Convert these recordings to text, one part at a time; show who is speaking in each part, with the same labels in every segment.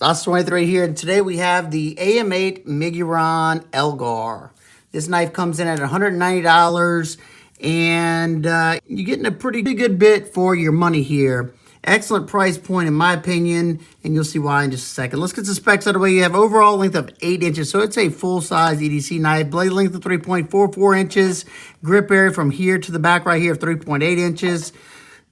Speaker 1: That's 23 here, and today we have the Ameight MIGURON Elgar. This knife comes in at $190, and you're getting a pretty good bit for your money here. Excellent price point in my opinion, and you'll see why in just a second. Let's get the specs out of the way. You have overall length of 8 inches, so it's a full-size EDC knife. Blade length of 3.44 inches. Grip area from here to the back right here of 3.8 inches.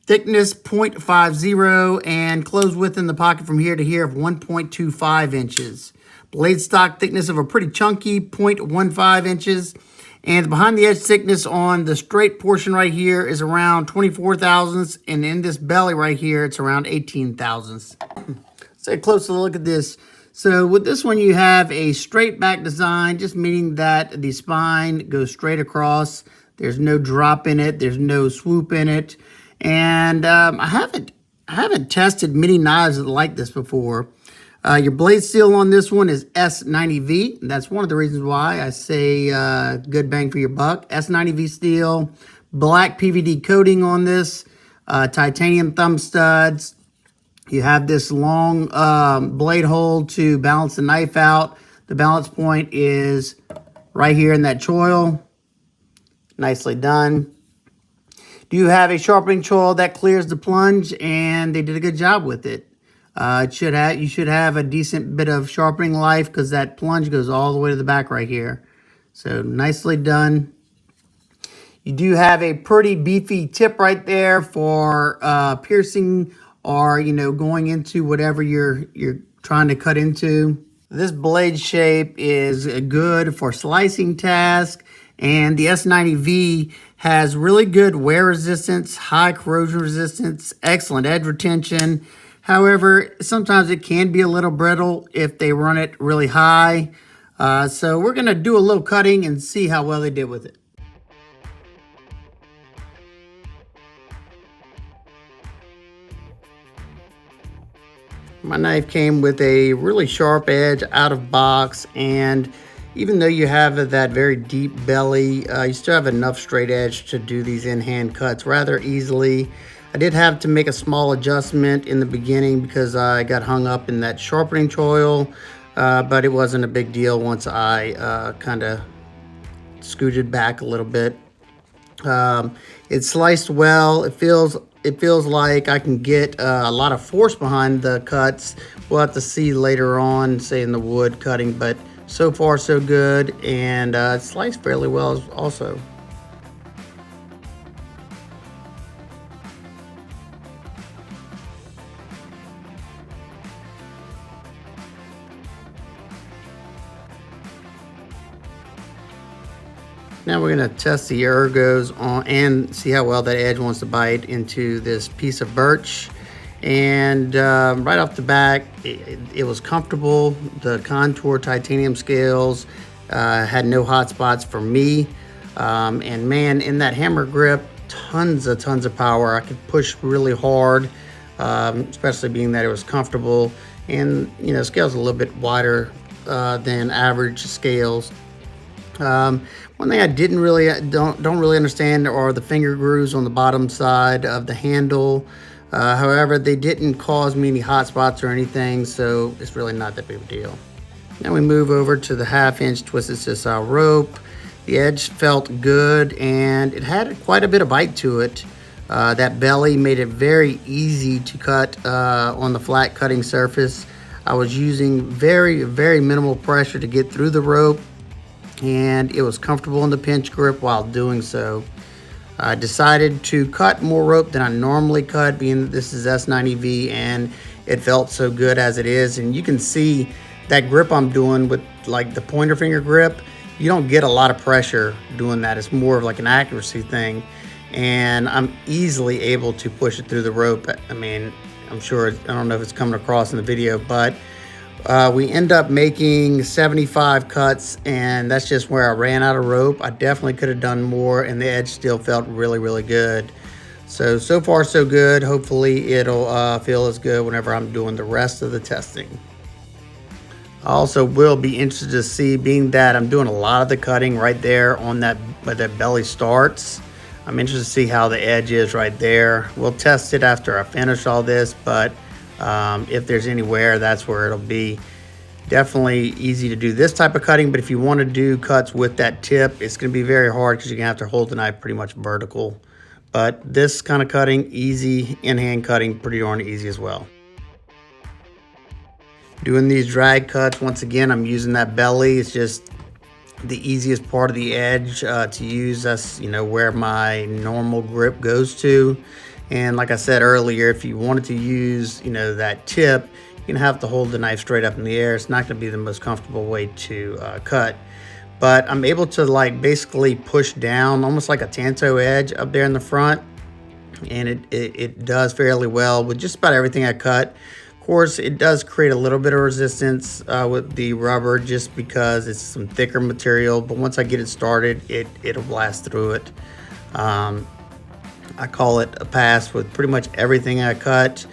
Speaker 1: Thickness 0.50 and close width in the pocket from here to here of 1.25 inches. Blade stock thickness of a pretty chunky 0.15 inches. And the behind the edge thickness on the straight portion right here is around 24 thousandths. And in this belly right here, it's around 18 thousandths. Let's take a closer look at this. So with this one, you have a straight back design, just meaning that the spine goes straight across. There's no drop in it. There's no swoop in it. And I haven't tested many knives like this before. Your blade steel on this one is S90V. And that's one of the reasons why I say good bang for your buck. S90V steel, black PVD coating on this, titanium thumb studs. You have this long blade hole to balance the knife out. The balance point is right here in that choil. Nicely done. Do you have a sharpening choil that clears the plunge? And they did a good job with it. You should have a decent bit of sharpening life because that plunge goes all the way to the back right here. So nicely done. You do have a pretty beefy tip right there for piercing or going into whatever you're trying to cut into. This blade shape is good for slicing tasks. And the S90V has really good wear resistance, high corrosion resistance, excellent edge retention. However, sometimes it can be a little brittle if they run it really high. So we're going to do a little cutting and see how well they did with it. My knife came with a really sharp edge out of box, and even though you have that very deep belly, you still have enough straight edge to do these in-hand cuts rather easily. I did have to make a small adjustment in the beginning because I got hung up in that sharpening choil, but it wasn't a big deal once I kind of scooted back a little bit. It sliced well. It feels like I can get a lot of force behind the cuts. We'll have to see later on, say in the wood cutting, but so far so good, and it sliced fairly well also. Now we're going to test the ergos on and see how well that edge wants to bite into this piece of birch. And right off the back, it was comfortable. The contour titanium scales had no hot spots for me. And man, in that hammer grip, tons of power. I could push really hard, especially being that it was comfortable. And scales a little bit wider than average scales. One thing I don't really understand are the finger grooves on the bottom side of the handle. However, they didn't cause me any hot spots or anything, so it's really not that big of a deal. Now we move over to the 1/2-inch twisted sisal rope. The edge felt good, and it had quite a bit of bite to it. That belly made it very easy to cut on the flat cutting surface. I was using very minimal pressure to get through the rope, and it was comfortable in the pinch grip while doing so. I decided to cut more rope than I normally cut, being that this is S90V and it felt so good as it is. And you can see that grip I'm doing with like the pointer finger grip, you don't get a lot of pressure doing that. It's more of like an accuracy thing. And I'm easily able to push it through the rope. I mean, I don't know if it's coming across in the video, but we end up making 75 cuts, and that's just where I ran out of rope. I definitely could have done more, and the edge still felt really good. So far so good. Hopefully it'll feel as good whenever I'm doing the rest of the testing. I also will be interested to see, being that I'm doing a lot of the cutting right there on that where that belly starts. I'm interested to see how the edge is right there. We'll test it after I finish all this, but If there's any wear, that's where it'll be. Definitely easy to do this type of cutting, but if you want to do cuts with that tip, it's going to be very hard because you're going to have to hold the knife pretty much vertical. But this kind of cutting, easy, in-hand cutting, pretty darn easy as well. Doing these drag cuts, once again, I'm using that belly. It's just the easiest part of the edge to use. That's, where my normal grip goes to. And like I said earlier, if you wanted to use, that tip, you're gonna have to hold the knife straight up in the air. It's not gonna be the most comfortable way to cut. But I'm able to basically push down almost like a Tanto edge up there in the front. And it does fairly well with just about everything I cut. Of course, it does create a little bit of resistance with the rubber just because it's some thicker material. But once I get it started, it'll blast through it. I call it a pass with pretty much everything I cut.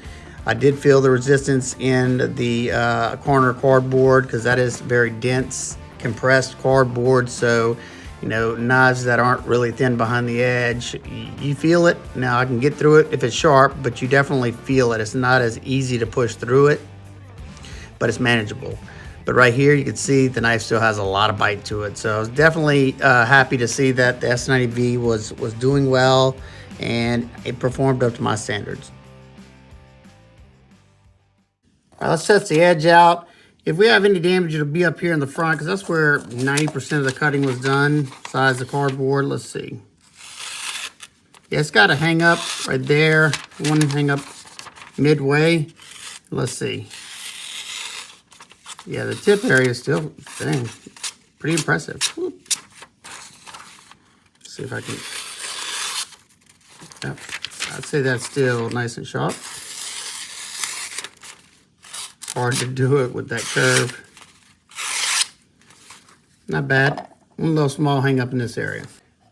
Speaker 1: I did feel the resistance in the corner cardboard because that is very dense, compressed cardboard. So, knives that aren't really thin behind the edge, you feel it. Now I can get through it if it's sharp, but you definitely feel it. It's not as easy to push through it, but it's manageable. But right here, you can see the knife still has a lot of bite to it. So I was definitely happy to see that the S90V was doing well and it performed up to my standards. All right, let's test the edge out. If we have any damage, it'll be up here in the front because that's where 90% of the cutting was done, besides the cardboard. Let's see. Yeah, it's got a hang up right there. One hang up midway. Let's see. Yeah, the tip area is still, dang, pretty impressive. Whoop. Let's see if I can. Yep. I'd say that's still nice and sharp. Hard to do it with that curve. Not bad. One little small hang up in this area.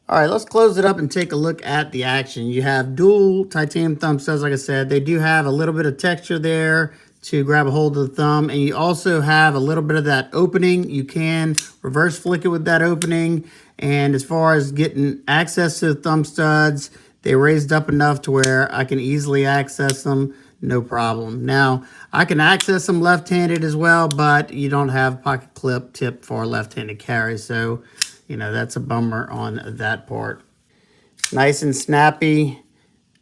Speaker 1: All right, let's close it up and take a look at the action. You have dual titanium thumb studs, like I said. They do have a little bit of texture there to grab a hold of the thumb, and you also have a little bit of that opening. You can reverse flick it with that opening, and as far as getting access to the thumb studs, they raised up enough to where I can easily access them, no problem. Now, I can access them left-handed as well, but you don't have pocket clip tip for left-handed carry, so, that's a bummer on that part. Nice and snappy,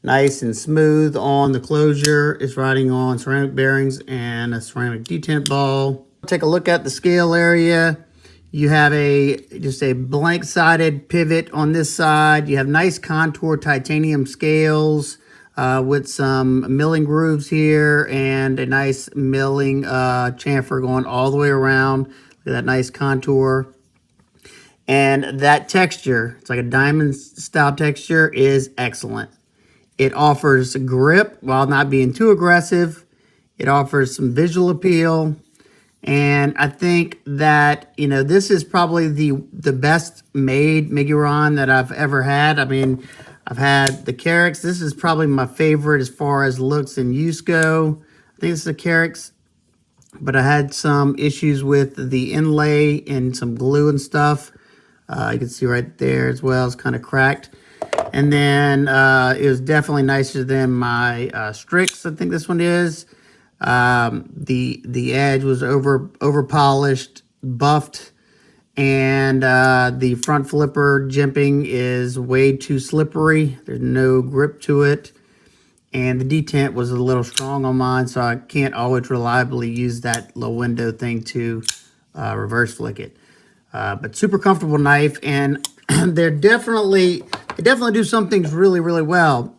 Speaker 1: nice and smooth on the closure. It's riding on ceramic bearings and a ceramic detent ball. Take a look at the scale area. You have just a blank-sided pivot on this side. You have nice contour titanium scales with some milling grooves here and a nice milling chamfer going all the way around. Look at that nice contour. And that texture, it's like a diamond style texture, is excellent. It offers grip while not being too aggressive. It offers some visual appeal. And I think that, this is probably the best made Miguron that I've ever had. I mean, I've had the Carrix. This is probably my favorite as far as looks and use go. I think it's the Carrix, but I had some issues with the inlay and some glue and stuff. You can see right there as well, it's kind of cracked. And then it was definitely nicer than my Strix, I think this one is. The edge was over polished, buffed, and the front flipper jimping is way too slippery. There's no grip to it, and the detent was a little strong on mine, so I can't always reliably use that low window thing to reverse flick it. But super comfortable knife, and they definitely do some things really, really well.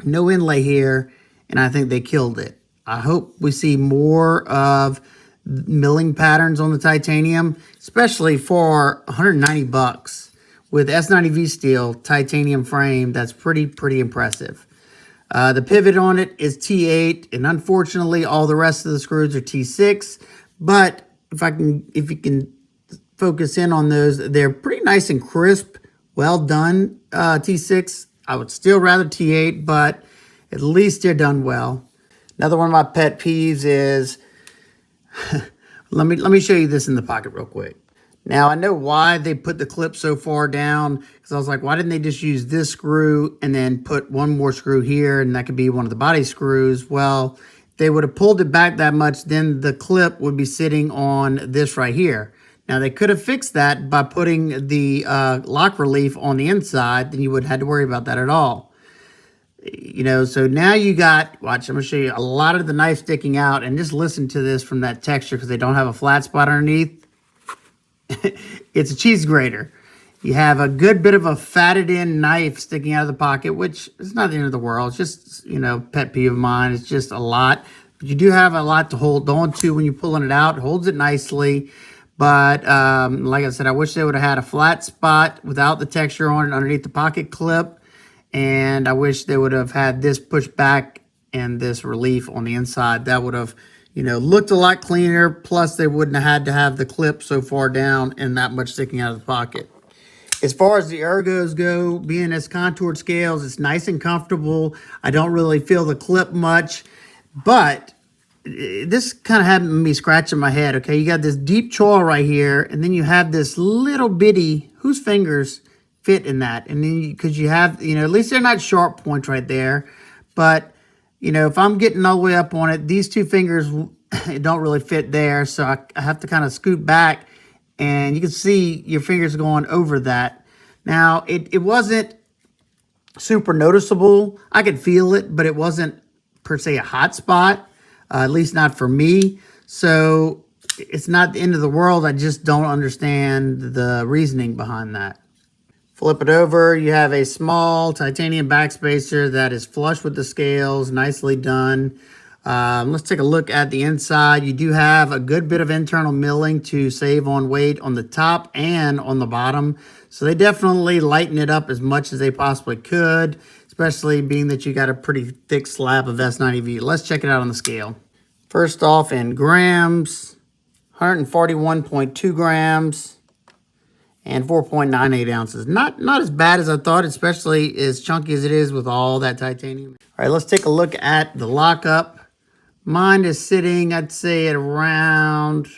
Speaker 1: No inlay here, and I think they killed it. I hope we see more of milling patterns on the titanium, especially for 190 bucks with S90V steel titanium frame. That's pretty impressive. The pivot on it is T8, and unfortunately all the rest of the screws are T6, but if you can focus in on those, they're pretty nice and crisp, well done. T6, I would still rather T8, but at least they're done well. Another one of my pet peeves is, let me show you this in the pocket real quick. Now, I know why they put the clip so far down, because I was like, why didn't they just use this screw and then put one more screw here, and that could be one of the body screws? Well, they would have pulled it back that much, then the clip would be sitting on this right here. Now, they could have fixed that by putting the lock relief on the inside, then you wouldn't have to worry about that at all. You know, so now you got, watch, I'm going to show you a lot of the knife sticking out, and just listen to this from that texture because they don't have a flat spot underneath. It's a cheese grater. You have a good bit of a fatted in knife sticking out of the pocket, which is not the end of the world. It's just, you know, pet peeve of mine. It's just a lot. But you do have a lot to hold on to when you're pulling it out. It holds it nicely. But like I said, I wish they would have had a flat spot without the texture on it underneath the pocket clip. And I wish they would have had this pushed back and this relief on the inside. That would have, you know, looked a lot cleaner. Plus, they wouldn't have had to have the clip so far down and that much sticking out of the pocket. As far as the ergos go, being as contoured scales, it's nice and comfortable. I don't really feel the clip much, but this kind of had me scratching my head. Okay, you got this deep choil right here, and then you have this little bitty, whose fingers fit in that? And then because you have, you know, at least they're not sharp points right there, but you know, if I'm getting all the way up on it, these two fingers don't really fit there, so I have to kind of scoot back, and you can see your fingers going over that. Now, it wasn't super noticeable. I could feel it, but it wasn't per se a hot spot, at least not for me. So it's not the end of the world. I just don't understand the reasoning behind that. Flip it over, you have a small titanium backspacer that is flush with the scales, nicely done. Let's take a look at the inside. You do have a good bit of internal milling to save on weight on the top and on the bottom. So they definitely lighten it up as much as they possibly could, especially being that you got a pretty thick slab of S90V. Let's check it out on the scale. First off, in grams, 141.2 grams. And 4.98 ounces. Not as bad as I thought, especially as chunky as it is with all that titanium. All right, let's take a look at the lockup. Mine is sitting, I'd say, at around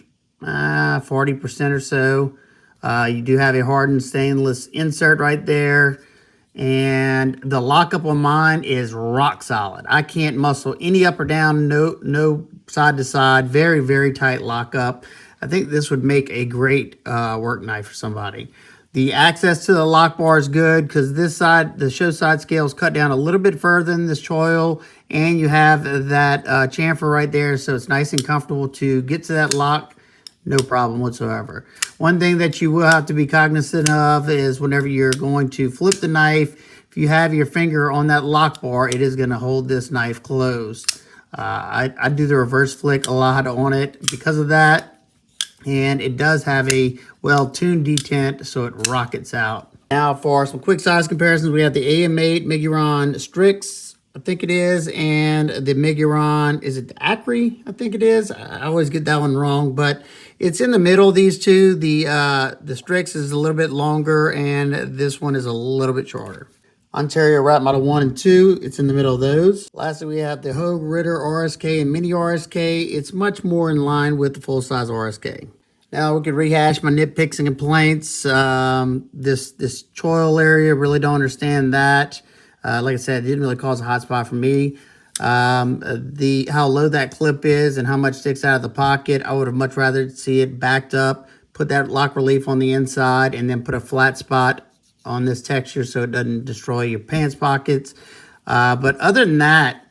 Speaker 1: 40% or so. You do have a hardened stainless insert right there. And the lockup on mine is rock solid. I can't muscle any up or down, no side to side. Very, very tight lockup. I think this would make a great work knife for somebody. The access to the lock bar is good because this side, the show side scale is cut down a little bit further than this choil, and you have that chamfer right there, so it's nice and comfortable to get to that lock. No problem whatsoever. One thing that you will have to be cognizant of is whenever you're going to flip the knife, if you have your finger on that lock bar, it is going to hold this knife closed. I do the reverse flick a lot on it because of that. And it does have a well-tuned detent, so it rockets out. Now for some quick size comparisons, we have the Ameight MIGURON Strix, I think it is, and the MIGURON, is it the Acri? I think it is. I always get that one wrong, but it's in the middle of these two. The Strix is a little bit longer, and this one is a little bit shorter. Ontario Rat Model 1 and 2, it's in the middle of those. Lastly, we have the Hogue Ritter RSK and Mini RSK. It's much more in line with the full-size RSK. Now we could rehash my nitpicks and complaints. This choil area, really don't understand that. Like I said, it didn't really cause a hot spot for me. How low that clip is and how much sticks out of the pocket, I would have much rather see it backed up, put that lock relief on the inside, and then put a flat spot on this texture so it doesn't destroy your pants pockets. But other than that,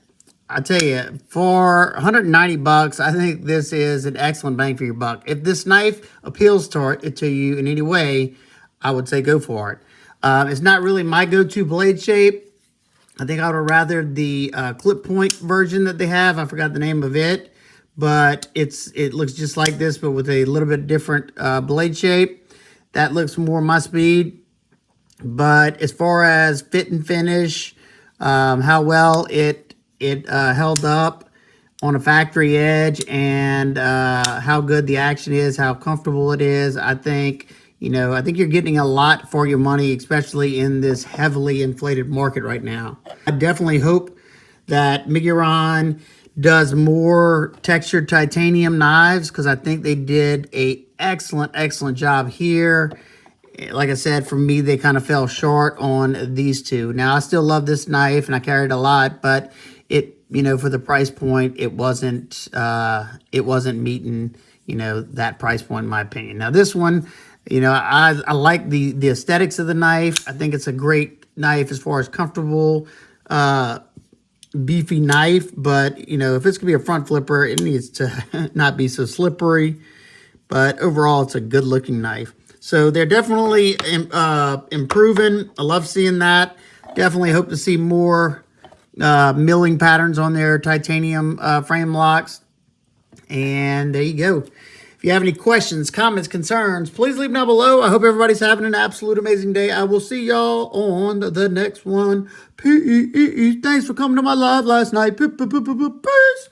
Speaker 1: I tell you, for 190 bucks, I think this is an excellent bang for your buck. If this knife appeals to you in any way, I would say go for it. It's not really my go-to blade shape. I think I would have rather the clip point version that they have. I forgot the name of it, but it looks just like this, but with a little bit different blade shape. That looks more my speed. But as far as fit and finish, how well it held up on a factory edge, and how good the action is, how comfortable it is, I think you're getting a lot for your money, especially in this heavily inflated market right now. I definitely hope that MIGURON does more textured titanium knives because I think they did a excellent job here. Like I said, for me, they kind of fell short on these two. Now, I still love this knife, and I carry it a lot, but it you know, for the price point, it wasn't meeting, you know, that price point in my opinion. Now this one, you know, I like the aesthetics of the knife. I think it's a great knife as far as comfortable, beefy knife, but you know, if it's gonna be a front flipper, it needs to not be so slippery. But overall, it's a good looking knife. So they're definitely improving. I love seeing that. Definitely hope to see more milling patterns on their titanium frame locks. And there you go. If you have any questions, comments, concerns, please leave them down below. I hope everybody's having an absolute amazing day. I will see y'all on the next one. Peace. Thanks for coming to my live last night. Peace.